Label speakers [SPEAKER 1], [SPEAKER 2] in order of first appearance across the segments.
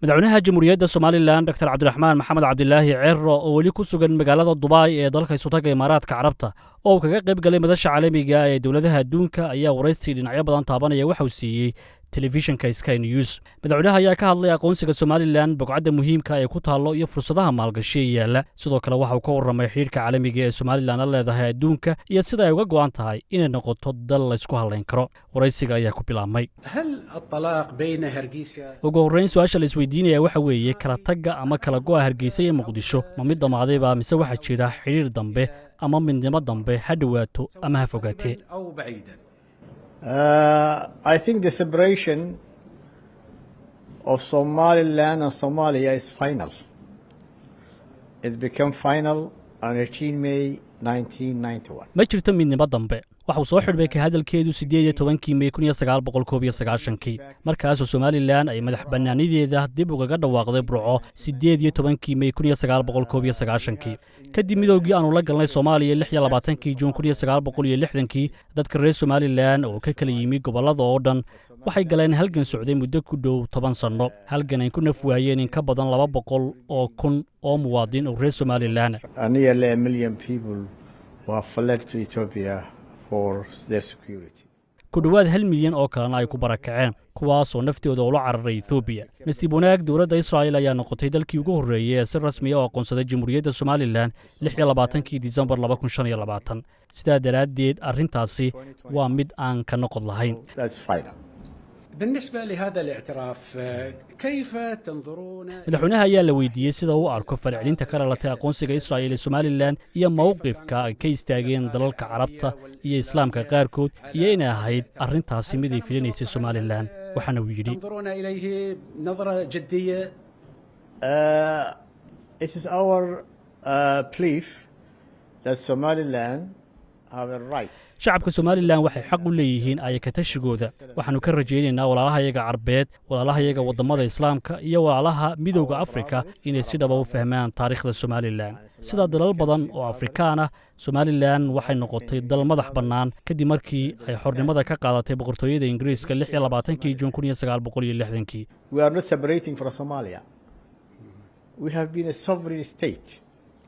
[SPEAKER 1] madaxweynaha jamhuuriyadda Soomaaliland Dr. Cabdiraxmaan Maxamed Cabdilaahi Cirro oo weli ku sugan magaalada Dubai ee dalka Sultanka Imaaraadka Carabta oo kaga qayb galay madasha caalamiga ee dawladaha adduunka ayaa waraysi dhinacyo badan taabanaya waxa uu siiyey telefishinka Sky News. madaxweynaha ayaa ka hadlay aqoonsiga Soomaaliland boqocada muhiimka ah ee ku taalo iyo fursadaha maalgashi ee yaala. Sidoo kale waxa uu ka warramay xiriirka caalamiga ee Soomaaliland la leedahay adduunka iyo sida ay uga go'an tahay inay noqoto dal la isku halayn karo. waraysiga ayaa ku bilaabmay. ugu horreyn su'aasha la isweydiinaya waxa weeye kala tagga ama kala go'a Hargeysa iyo Muqdisho ma mid dhammaadayba mise waxa jira xiriir dambe ama midnimo dambe ha dhawaato ama ha fogaatee.
[SPEAKER 2] I think the separation of Somaliland and Somalia is final. It became final on 18 May 1991.
[SPEAKER 1] ma jirto midnimo dambe. waxa uu soo xidhmay ka hadalkeedu 18 May 1999 markaasoo Somaliland ay madax bannaanideeda dib ugaga dhawaaqday Burco 18 May 1999 kadib midowgii aanu la galnay Soomaaliya 26 Juun 1960 dadka reer Somaliland oo ka kala yimi gobolada oo dhan waxay galeen halgan socday muddo ku dhow 10 sano. halgan ay ku naf waayeen in ka badan 200 oo kun oo muwaadin oo reer Somaliland
[SPEAKER 2] Nearly a million people were fled to Ethiopia for their security.
[SPEAKER 1] ku dhawaad 1 milyan oo kalena ay ku barakaceen kuwaas oo naftooda ula cararay Ethiopia. nasiib wanaag dowladda Israa'iil ayaa noqotay dalkii ugu horreeyay ee si rasmi ah u aqoonsaday Jamhuuriyadda Soomaaliland 26 Disembar 2025. sidaa daraaddeed arrintaasi waa mid aan ka noqon lahayn.
[SPEAKER 2] That's final.
[SPEAKER 3] بالنسبة لهذا الاعتراف كيف تنظرون
[SPEAKER 1] madaxweynaha ayaa la weydiiyey sida uu arko falcelinta ka dhalatay aqoonsiga Israa'iil ee Somaliland iyo mowqifka ay ka istaageen dalalka Carabta iyo Islaamka qaarkood iyo inay ahayd arrintaasi mid ay filinaysay Somaliland. waxaana uu yidhi
[SPEAKER 3] تنظرون إليه نظرة جدية
[SPEAKER 2] It is our belief that Somaliland have a right.
[SPEAKER 1] shacabka Somaliland waxay xaq u leeyihiin ay ka tashigooda. waxaanu ka rajaynaynaa walaalahayaga Carbeed, walaalahayaga wadamada Islaamka iyo walaalaha midowga Afrika inay si dhab ah u fahmaan taariikhda Somaliland. sida dalal badan oo Afrikaan ah, Somaliland waxay noqotay dal madax bannaan kadib markii ay xornimada ka qaadatay boqortooyada Ingiriiska 26 Juun 1960.
[SPEAKER 2] We are not separating from Somalia. We have been a sovereign state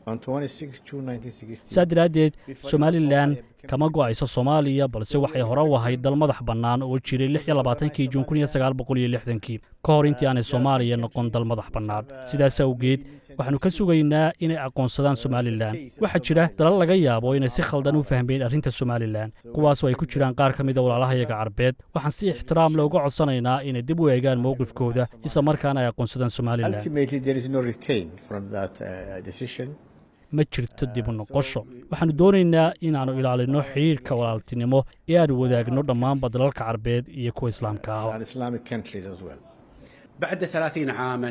[SPEAKER 2] on 26 June 1960.
[SPEAKER 1] saa daraaddeed Somaliland kama go'ayso Soomaaliya balse waxay hore u ahayd dal madax bannaan oo jiray 26 Juun 1960 ka hor intii aanay Soomaaliya noqon dal madax bannaan. sidaas awgeed waxaanu ka sugaynaa inay aqoonsadaan Somaliland. waxaa jira dalal laga yaabo inay si khaldan u fahmeen arrinta Somaliland kuwaasoo ay ku jiraan qaar ka mid ah walaalahayaga Carbeed. waxaan si ixtiraam leh uga codsanaynaa inay dib u eegaan mowqifkooda isla markaana ay aqoonsadaan Somaliland.
[SPEAKER 2] Ultimately, there is no retain from that decision.
[SPEAKER 1] ma jirto dib u noqosho. waxaanu doonaynaa inaannu ilaalino xiriirka walaaltinimo ee aanu wadaagno dhammaanba dalalka Carbeed iyo kuwa Islaamka ah.
[SPEAKER 2] And Islamic countries as well.
[SPEAKER 3] بعد 30 عاما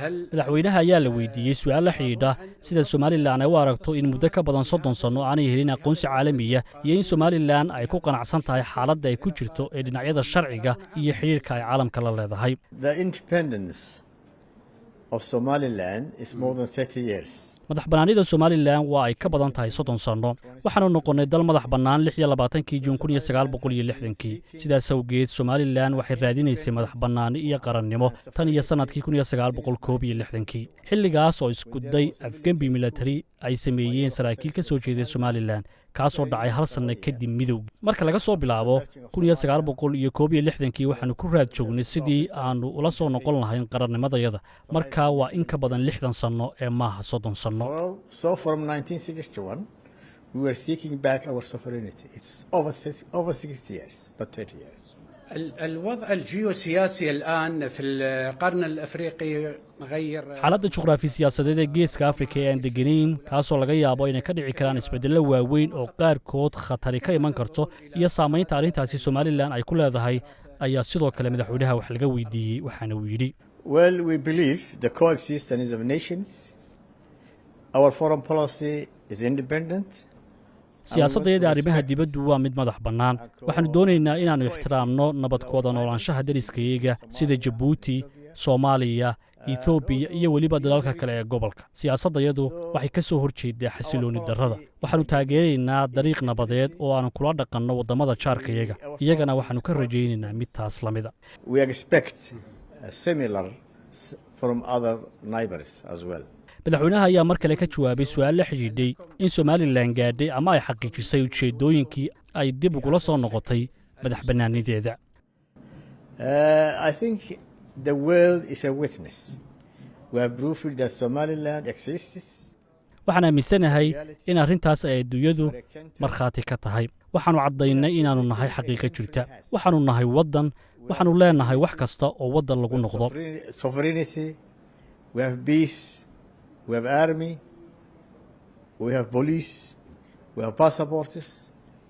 [SPEAKER 3] هل
[SPEAKER 1] madaxweynaha ayaa la weydiiyey su'aal la xidhiidha sida Somaliland ay u aragto in muddo ka badan 30 sano aanay helin aqoonsi caalamiya iyo in Somaliland ay ku qanacsan tahay xaaladda ay ku jirto ee dhinacyada sharciga iyo xiriirka ay caalamka la leedahay.
[SPEAKER 2] The independence of Somaliland is more than 30 years.
[SPEAKER 1] madax bannaanida Somaliland waa ay ka badan tahay 30 sano. waxaanu noqonnay dal madax bannaan 26 Juun 1960. sidaas awgeed Somaliland waxay raadinaysay madax bannaani iyo qarannimo tan iyo sanadkii 1961. xilligaas oo isku day afgembi military ay sameeyeen saraakiil ka soo jeeday Somaliland kaasoo dhacay hal sanno kadib midowgii. marka laga soo bilaabo 1961 waxaanu ku raad joognay sidii aanu ula soo noqon lahayn qarannimadayada. markaa waa in ka badan 60 sano ee maaha 30 sano.
[SPEAKER 2] So from 1961, we were seeking back our sovereignty. It's over 60 years, but 30 years.
[SPEAKER 3] الوضع الجيوسياسي الآن في القرن الأفريقي غير
[SPEAKER 1] xaaladda juqraafi siyaasadeed ee geeska Afrika ee aan deganayn kaasoo laga yaabo inay ka dhici karaan isbeddello waaweyn oo qaarkood khatari ka iman karto iyo saamaynta arrintaasi Somaliland ay ku leedahay ayaa sidoo kale madaxweynaha wax laga weydiiyey. waxaana uu yidhi
[SPEAKER 2] Well, we believe the coexistence of nations. Our foreign policy is independent.
[SPEAKER 1] siyaasaddeeda arrimaha dibaddu waa mid madax bannaan. waxaanu doonaynaa inaannu ixtiraamno nabadkooda noolaanshaha deriskayaga sida Jabuuti, Soomaaliya, Ethiopia iyo weliba dalalka kale ee gobolka. siyaasaddayadu waxay ka soo horjeedaa xasilooni darrada. waxaanu taageeraynaa dariiq nabadeed oo aanu kula dhaqanno waddamada jaarkayaga. iyagana waxaanu ka rajaynaynaa mid taas la mida.
[SPEAKER 2] We expect a similar from other neighbors as well.
[SPEAKER 1] madaxweynaha ayaa mar kale ka jawaabay su-aal la xidhiidhay in somalilan gaadhay ama ay xaqiijisay ujeeddooyinkii ay dib ugula soo noqotay madax bannaanideeda.
[SPEAKER 2] I think the world is a witness. We have proved that Somaliland exists.
[SPEAKER 1] waxaan aaminsanahay in arrintaas ay adduunyadu markhaati ka tahay. waxaannu caddaynay inaannu nahay xaqiiqo jirta. waxaannu nahay waddan. waxaannu leenahay wax kasta oo waddan lagu noqdo.
[SPEAKER 2] Sovereignty, we have peace, we have army, we have police, we have passports,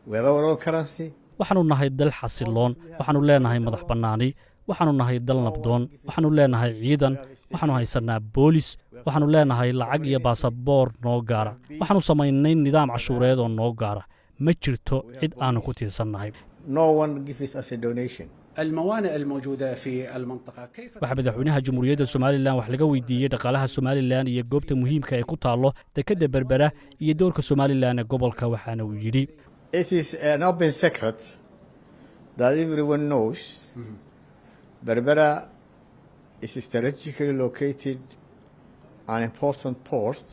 [SPEAKER 2] we have our own currency.
[SPEAKER 1] waxaannu nahay dal xasiloon. waxaannu leenahay madax bannaani. waxaannu nahay dal nabdoon. waxaannu leenahay ciidan. waxaannu haysannaa boolis. waxaannu leenahay lacag iyo baasaboor noo gaara. waxaannu samaynay nidaam cashuureed oo noo gaara. ma jirto cid aannu ku tiirsannahay.
[SPEAKER 2] No one gives us a donation.
[SPEAKER 3] الموانئ الموجودة في المنطقة كيف
[SPEAKER 1] waxaa madaxweynaha jamhuuriyadda somalilan wax laga weydiiyey dhaqaalaha somalilan iyo goobta muhiimka ee ku taallo dekedda berbera iyo doorka somalilan ee gobolka waxaana uu yidhi
[SPEAKER 2] It is an open secret that everyone knows. Berbera is strategically located an important port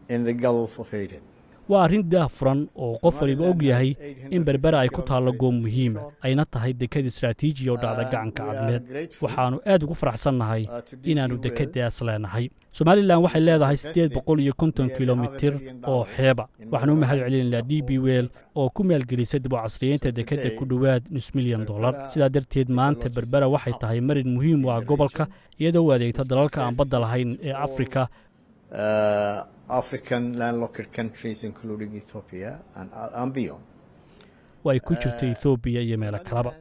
[SPEAKER 2] in the Gulf of Aden.
[SPEAKER 1] waa arrin daahfuran oo qof waliba og yahay in berbera ay ku taallo goob muhiima ayna tahay deked istaraatiiji oo dhacda gacanka cadmeed. waxaannu aad ugu faraxsannahay inaannu dekeddaas leenahay. somalilan waxay leedahay 850 kilomitir oo xeeba. waxaanu u mahad celinaynaa d b wel oo ku maalgelisay dib u casriyeynta dekedda ku dhowaad $5 milyan. sidaa darteed maanta berbera waxay tahay marin muhiim u ah gobolka iyadoo u adeegta dalalka aan badda lahayn ee afrika.
[SPEAKER 2] African landlocked countries including Ethiopia and beyond.
[SPEAKER 1] way ku jirta Ethiopia iyo meelo kaleba.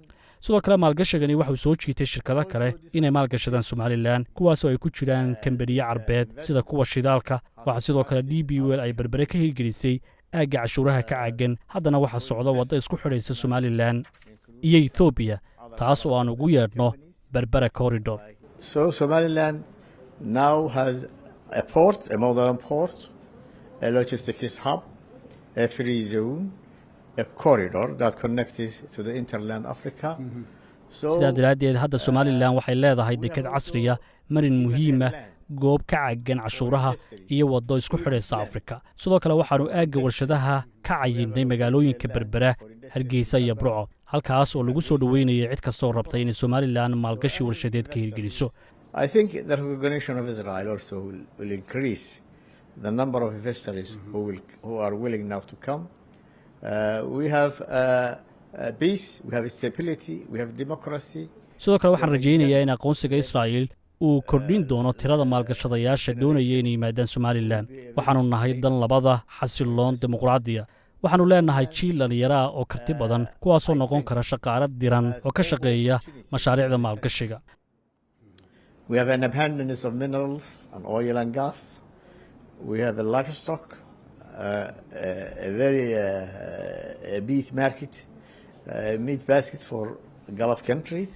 [SPEAKER 1] sidoo kale maalgashigani wuxuu soo jiitay shirkado kale inay maalgashadaan somalilan kuwaasoo ay ku jiraan kambaniye carbeed sida kuwa shidaalka. waxaa sidoo kale d b wel ay berbere ka hirgelisay aagga cashuuraha ka caagan. haddana waxaa socda waddo isku xidhaysa somalilan iyo Ethiopia taas oo aan ugu yeedhno berbera corridor.
[SPEAKER 2] So Somaliland now has a port, a modern port, a logistics hub, a free zone, a corridor that connects to the interland Africa.
[SPEAKER 1] sidaa daraaddeed hadda somalilan waxay leedahay deked casriya, marin muhiima, goob ka caagan cashuuraha iyo waddo isku xidhaysa afrika. sidoo kale waxaannu aagga warshadaha ka cayinnay magaalooyinka berbera, hargeysa iyo burco halkaas oo lagu soo dhoweynayay cid kastoo rabta inay somalilan maalgashi warshadeed ka hirgeliso.
[SPEAKER 2] I think the recognition of Israel also will increase the number of investors who are willing now to come. We have peace, we have stability, we have democracy.
[SPEAKER 1] sidoo kale waxaan rajaynayaa in aqoonsiga israa'iil uu kordhin doono tirada maalgashadayaasha doonaya inay yimaadaan somalilan. waxaannu nahay dan labada xasiloon dimuqraadiya. waxaannu leenahay jiil dhallinyaraah oo karti badan kuwaasoo noqon kara shaqaale diran oo ka shaqeeya mashaariicda maalgashiga.
[SPEAKER 2] We have an abundance of minerals and oil and gas. We have a livestock, a very beef market, meat basket for Gulf countries.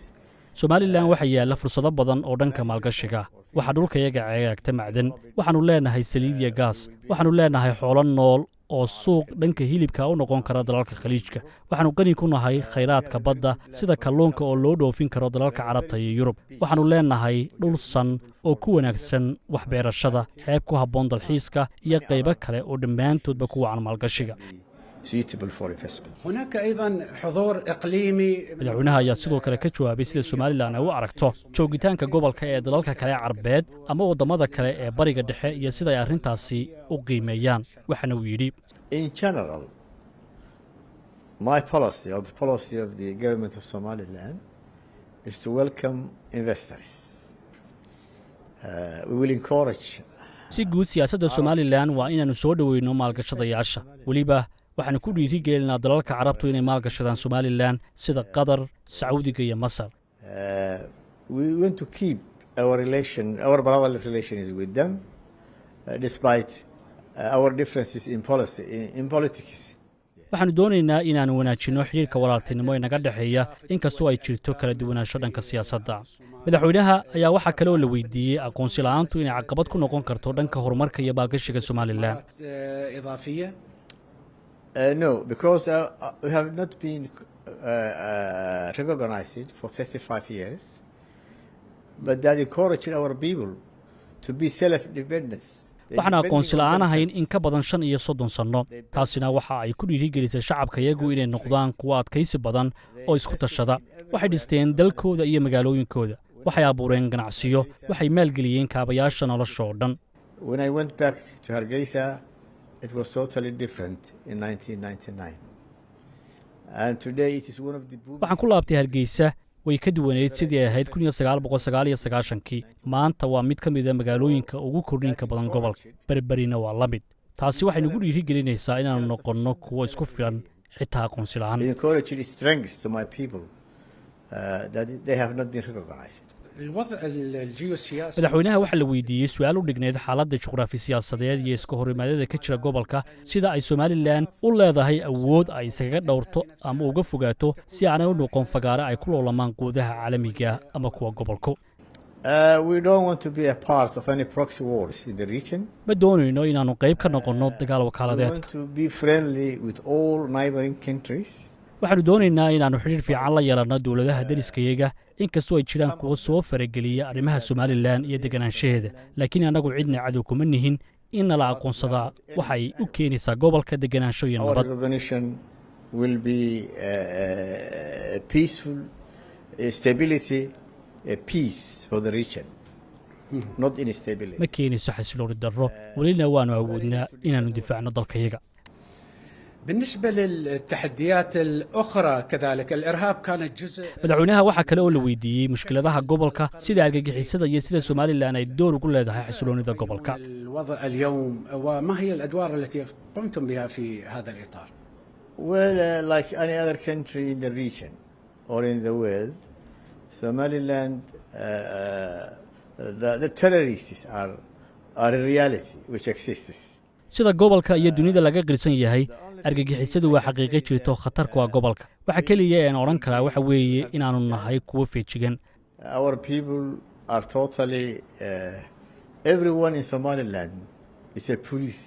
[SPEAKER 1] somalilan waxaa yaalla fursado badan oo dhanka maalgashiga. waxaa dhulkayaga ceegaagta macdan. waxaannu leenahay saliid iyo gaas. waxaannu leenahay xoolo nool oo suuq dhanka hilibka u noqon kara dalalka khaliijka. waxaannu qani ku nahay khayraadka badda sida kalluunka oo loo dhoofin karo dalalka carabta iyo yurub. waxaannu leenahay dhul san oo ku wanaagsan waxbeerashada, xeeb ku habboon dalxiiska iyo qaybo kale oo dhammaantoodba ku wacan maalgashiga.
[SPEAKER 3] هناك أيضا حضور إقليمي.
[SPEAKER 1] madaxweynaha ayaa sidoo kale ka jawaabay sida somalilan ay u aragto joogitaanka gobolka ee dalalka kale carbeed ama waddamada kale ee bariga dhexe iyo sida ay arrintaasi u qiimeeyaan. waxaana uu yidhi
[SPEAKER 2] In general, my policy or the policy of the government of Somaliland is to welcome investors. We will encourage.
[SPEAKER 1] si guud siyaasadda somalilan waa inaannu soo dhoweyno maalgashadayaasha. weliba waxaannu ku dhiirigelinaa dalalka carabtu inay maalgashadaan somalilan sida qatar, sacuudiga iyo masar.
[SPEAKER 2] We want to keep our brotherly relations with them, despite our differences in politics.
[SPEAKER 1] waxaannu doonaynaa inaannu wanaajinno xidhiirka walaaltinimo ee naga dhexeeya inkastoo ay jirto kala duwanaansho dhanka siyaasadda. madaxweynaha ayaa waxaa kale oo la weydiiyey aqoonsi la'aantu inay caqabad ku noqon karto dhanka horumarka iyo maalgashiga somalilan.
[SPEAKER 3] إضافية.
[SPEAKER 2] No, because we have not been recognized for 35 years. but that encouraged our people to be self-dependent.
[SPEAKER 1] waxaan aqoonsi la'aan ahayn in ka badan 35 sanno taasina waxa ay ku dhiirigelisay shacabka iyagu inay noqdaan kuwa adkaysi badan oo isku tashada waxay dhisteen dalkooda iyo magaalooyinkooda waxay abuureen ganacsiyo waxay maalgeliyeen kaabayaasha nolosha oo dhan.
[SPEAKER 2] When I went back to Hargeisa, it was totally different in 1999. And today it is one of the
[SPEAKER 1] waxaan ku laabtay Hargeysa way ka duwaneed sidii ay ahayd 1999kii maanta waa mid ka mid ah magaalooyinka ugu kordhinka badan gobolka berberina waa la mid taasi waxay nagu dhiirigelinaysaa inaanu noqonno kuwo isku filan xitaa aqoonsi la'aan.
[SPEAKER 2] It encouraged strength to my people that they have not been recognized.
[SPEAKER 3] الوضع الجيوسياسي
[SPEAKER 1] madaxweynaha waxaa la weydiiyey su-aal u dhigneyd xaaladda juqraafi siyaasadeed iyo iska horimaadada ka jira gobolka sida ay somalilan u leedahay awood ay iskaga dhowrto ama uga fogaato si aanay u noqon fagaare ay ku loolamaan quudaha caalamiga ama kuwa gobolku.
[SPEAKER 2] We don't want to be a part of any proxy wars in the region.
[SPEAKER 1] ma doonayno inaannu qayb ka noqonno dagaal
[SPEAKER 2] We
[SPEAKER 1] wakaaladeedka
[SPEAKER 2] want to be friendly with all neighboring countries.
[SPEAKER 1] waxaannu doonaynaa inaannu xidhiir fiican la yeelanno dowladaha deriskayaga inkastoo ay jiraan kuwo soo farageliya arrimaha somalilan iyo deganaanshaheeda laakiin annagu cidna cadow kuma nihin in nala aqoonsadaa waxay u keenaysaa gobolka deganaansho iyo
[SPEAKER 2] Our
[SPEAKER 1] nabad.
[SPEAKER 2] recognition will be peaceful, stability, peace for the region, not instability.
[SPEAKER 1] ma keenayso xasilooni darro welina waannu awoodnaa inaannu difaacno dalkayaga.
[SPEAKER 3] بالنسبة للتحديات الأخرى كذلك الإرهاب كانت جزء
[SPEAKER 1] madaxweynaha waxaa kale oo la weydiiyey mushkiladaha gobolka sida argagixisada iyo sida somalilan ay door ugu leedahay xasiloonida gobolka.
[SPEAKER 3] الوضع اليوم وما هي الأدوار التي قمتم بها في هذا الإطار؟
[SPEAKER 2] Well, like any other country in the region or in the world, Somaliland, the terrorists are a reality which exists.
[SPEAKER 1] sida gobolka iyo dunida laga qirsan yahay argagixisadu waa xaqiiqo jirto khatar ku ah gobolka waxa kaliya ee aan odhan karaa waxa weeye inaannu nahay kuwo feejigan.
[SPEAKER 2] Our people are totally, everyone in Somaliland is a police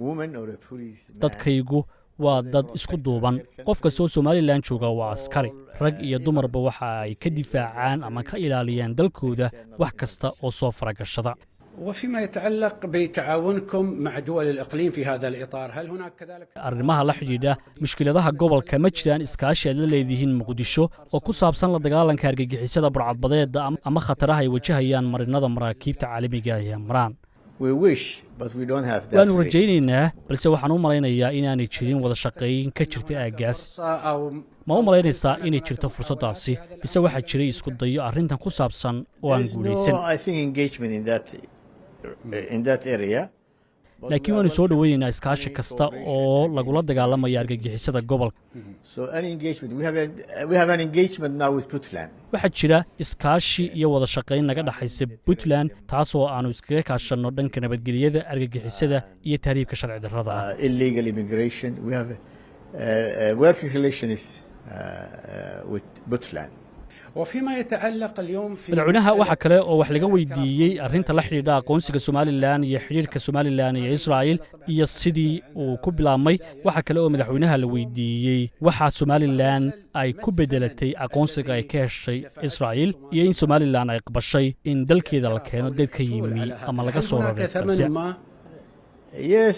[SPEAKER 2] woman or a police man.
[SPEAKER 1] dadkaygu waa dad isku duuban qof kastoo somalilan jooga waa askari rag iyo dumarba waxa ay ka difaacaan ama ka ilaaliyaan dalkooda wax kasta oo soo faragashada.
[SPEAKER 3] وفيما يتعلق بتعاونكم مع دول الإقليم في هذا الإطار هل هناك كذلك
[SPEAKER 1] arrimaha la xidhiidha mushkiladaha gobolka ma jiraan iskaashi aad la leedihiin muqdisho oo ku saabsan la dagaalanka argagixisada burcadbadeeda ama khataraha ay wajahayaan marinada maraakiibta caalamiga ah ee maraan.
[SPEAKER 2] We wish, but we don't have that.
[SPEAKER 1] waannu
[SPEAKER 2] relationship.
[SPEAKER 1] rajaynaynaa balse waxaan u malaynayaa inaanay jirin wada shaqayn ka jirta aaggaas.
[SPEAKER 3] فرصة أو
[SPEAKER 1] ma u malaynaysaa inay jirto fursaddaasi bise waxaa jiray isku dayo arrintan ku saabsan oo aan
[SPEAKER 2] There's
[SPEAKER 1] guulaysan.
[SPEAKER 2] no, I think, engagement in that area. But
[SPEAKER 1] laakiin
[SPEAKER 2] we
[SPEAKER 1] waannu
[SPEAKER 2] are
[SPEAKER 1] soo
[SPEAKER 2] working
[SPEAKER 1] dhoweynaynaa
[SPEAKER 2] on
[SPEAKER 1] iskaashi
[SPEAKER 2] any
[SPEAKER 1] kasta
[SPEAKER 2] cooperation,
[SPEAKER 1] oo
[SPEAKER 2] any
[SPEAKER 1] lagula dagaalamaya argagixisada gobolka.
[SPEAKER 2] So any engagement, we have an engagement now with Puntland.
[SPEAKER 1] waxaa jira iskaashi iyo wada shaqayn naga dhaxaysa puntland taasoo aannu iskaga kaashanno dhanka nabadgelyada argagixisada iyo tahriibka sharci darrada ah.
[SPEAKER 2] Illegal immigration. We have working relations with Puntland.
[SPEAKER 3] وفيما يتعلق اليوم في
[SPEAKER 1] madaxweynaha waxaa kale oo wax laga weydiiyey arrinta la xidhiidha aqoonsiga somalilan iyo xidhiirka somalilan iyo israa'il iyo sidii uu ku bilaabmay waxaa kale oo madaxweynaha la weydiiyey waxaa somalilan ay ku beddelatay aqoonsiga ay ka heshay israa'il iyo in somalilan ay qabashay in dalkeeda la keeno dad ka yimi ama laga soo raray
[SPEAKER 3] هناك
[SPEAKER 1] balse
[SPEAKER 3] ثمن ما
[SPEAKER 2] Yes,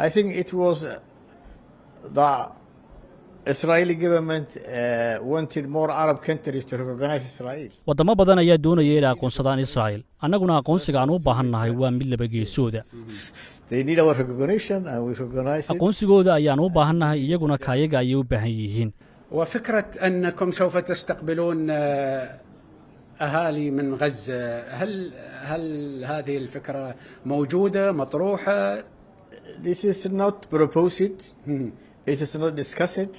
[SPEAKER 2] I think it was the Israeli government wanted more Arab countries to recognize Israel.
[SPEAKER 1] waddamo badan ayaa doonaya inay aqoonsadaan israa'il annaguna aqoonsiga aan u baahannahay waa mid laba geesooda.
[SPEAKER 2] They need our recognition and we recognize it.
[SPEAKER 1] aqoonsigooda ayaan u baahannahay iyaguna kaayaga ayay u baahan yihiin.
[SPEAKER 3] وفكرة أنكم سوف تستقبلون أهالي من غزة هل هذه الفكرة موجودة مطروحة؟
[SPEAKER 2] This is not proposed, it is not discussed,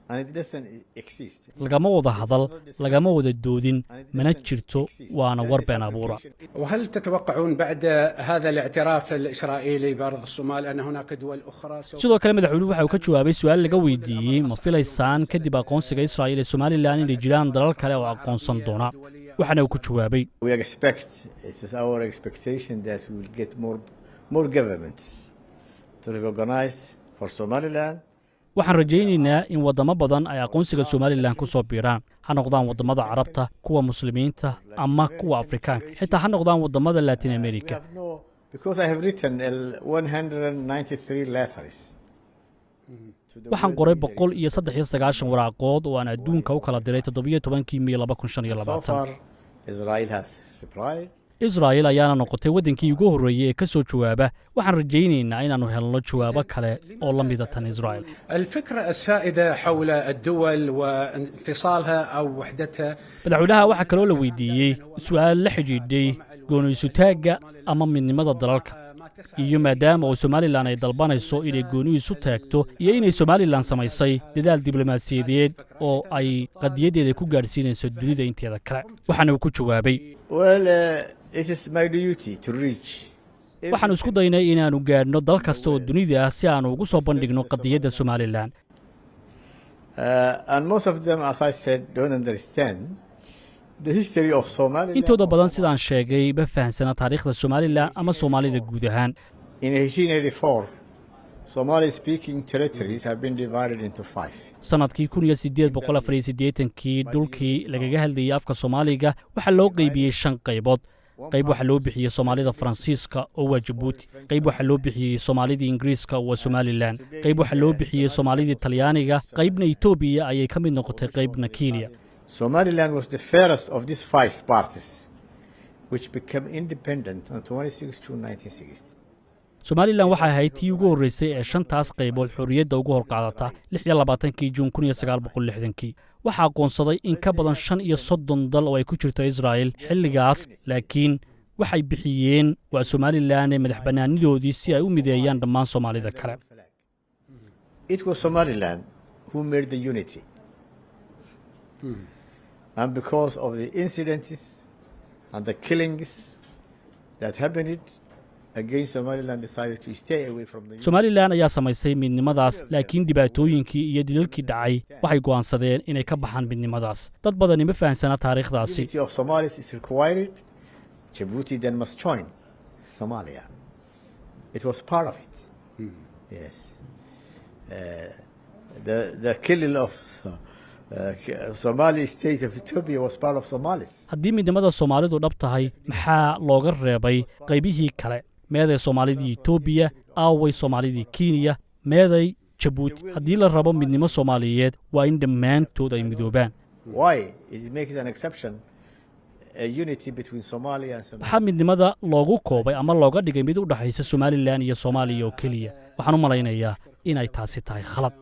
[SPEAKER 2] and it doesn't exist.
[SPEAKER 1] lagama wada hadal lagama wada doodin mana jirto waana war been abuura.
[SPEAKER 3] وهل تتوقعون بعد هذا الاعتراف الإسرائيلي بأرض الصومال أن هناك دول أخرى سوف
[SPEAKER 1] sidoo kale madaxweynuhu waxa uu ka jawaabay su-aal laga weydiiyey ma filaysaan kadib aqoonsiga israa'il ee somalilan inay jiraan dalal kale oo aqoonsan doona waxaana uu ku jawaabay
[SPEAKER 2] We expect, it is our expectation that we will get more governments to recognize for Somaliland.
[SPEAKER 1] waxaan rajaynaynaa in waddamo badan ay aqoonsiga somalilan ku soo biiraan ha noqdaan waddamada carabta kuwa muslimiinta ama kuwa afrikaanka xitaa ha noqdaan waddamada latin america
[SPEAKER 2] because I have written 193 letters.
[SPEAKER 1] waxaan qoray 193 waraaqood oo aan adduunka u kala diray 17 May 2025.
[SPEAKER 2] Israel has replied.
[SPEAKER 1] Israel ayaana noqotay wadankii ugu horeeyay ee ka soo jawaaba. waxaan rajaynaynaa inaanu helno jawaabo kale oo la mid ah tan Israel.
[SPEAKER 3] الفكرة السائدة حول الدول وانفصالها أو وحدتها.
[SPEAKER 1] madaxweynaha waxa kale oo la weydiiyey su'aal la xidhiidhay gooni-isu-taagga ama midnimada dalalka iyo maadaama oo Somaliland ay dalbanayso inay gooni-isu taagto iyo inay Somaliland samaysay dadaal diblomaasiyadeed oo ay qadiyadeeda ku gaarsiinayso dunida inteeda kale. waxaana uu ku jawaabay
[SPEAKER 2] It is my duty to reach.
[SPEAKER 1] waxaan isku daynay inaanu gaadhno dal kasta oo dunida ah si aanu ugu soo bandhigno qadiyadda Somaliland.
[SPEAKER 2] And most of them, as I said, don't understand the history of Somaliland.
[SPEAKER 1] intooda badan sidaan sheegay ma fahansana taariikhda Somaliland ama Soomaalida guud ahaan.
[SPEAKER 2] In 1884, Somali-speaking territories have been divided into 5.
[SPEAKER 1] sanadkii 1884 dhulkii lagaga hadlayay afka Soomaaliga waxa loo qaybiyay 5 qaybood. qayb waxa loo bixiyay Soomaalida Faransiiska oo waa Djibouti, qayb waxa loo bixiyay Soomaalida Ingiriiska oo waa Somaliland, qayb waxa loo bixiyay Soomaalida Talyaaniga, qaybna Ethiopia ayay ka mid noqotay qaybna Kenya.
[SPEAKER 2] Somaliland was the first of these 5 parties which became independent on 26 June 1960.
[SPEAKER 1] Somaliland waxay ahayd tii ugu horeysay ee 5taas qaybood xorriyadda ugu horqaadata 26 Juun 1960. waxaa aqoonsaday in ka badan 35 dal oo ay ku jirto Israel xilligaas, laakiin waxay bixiyeen waa Somaliland ee madaxbannaanidoodii si ay u mideeyaan dhammaan Soomaalida kale.
[SPEAKER 2] It was Somaliland who made the unity. And because of the incidents and the killings that happened against Somaliland decided to stay away from the
[SPEAKER 1] Somaliland ayaa samaysay midnimadaas, laakiin dhibaatooyinkii iyo dilalkii dhacay waxay go'aansadeen inay ka baxaan midnimadaas. dad badani ma fahansana taariikhdaasi.
[SPEAKER 2] unity of Somalis is required. Djibouti then must join Somalia. It was part of it. Yes. The killing of Somali state of Ethiopia was part of Somalis.
[SPEAKER 1] haddii midnimada Soomaalidu dhab tahay maxaa looga reebay qaybihii kale? meeday Soomaalidii Ethiopia, aaway Soomaalidii Kenya, meeday Djibouti? haddii la rabo midnimo Soomaaliyeed waa in dhammaantood ay midoobaan.
[SPEAKER 2] Why? It makes an exception, a unity between Somalia and Somalia.
[SPEAKER 1] waxaa midnimada loogu koobay ama looga dhigay mid u dhaxaysa Somaliland iyo Soomaaliya oo keliya. waxaan u malaynayaa inay taasi tahay khalad.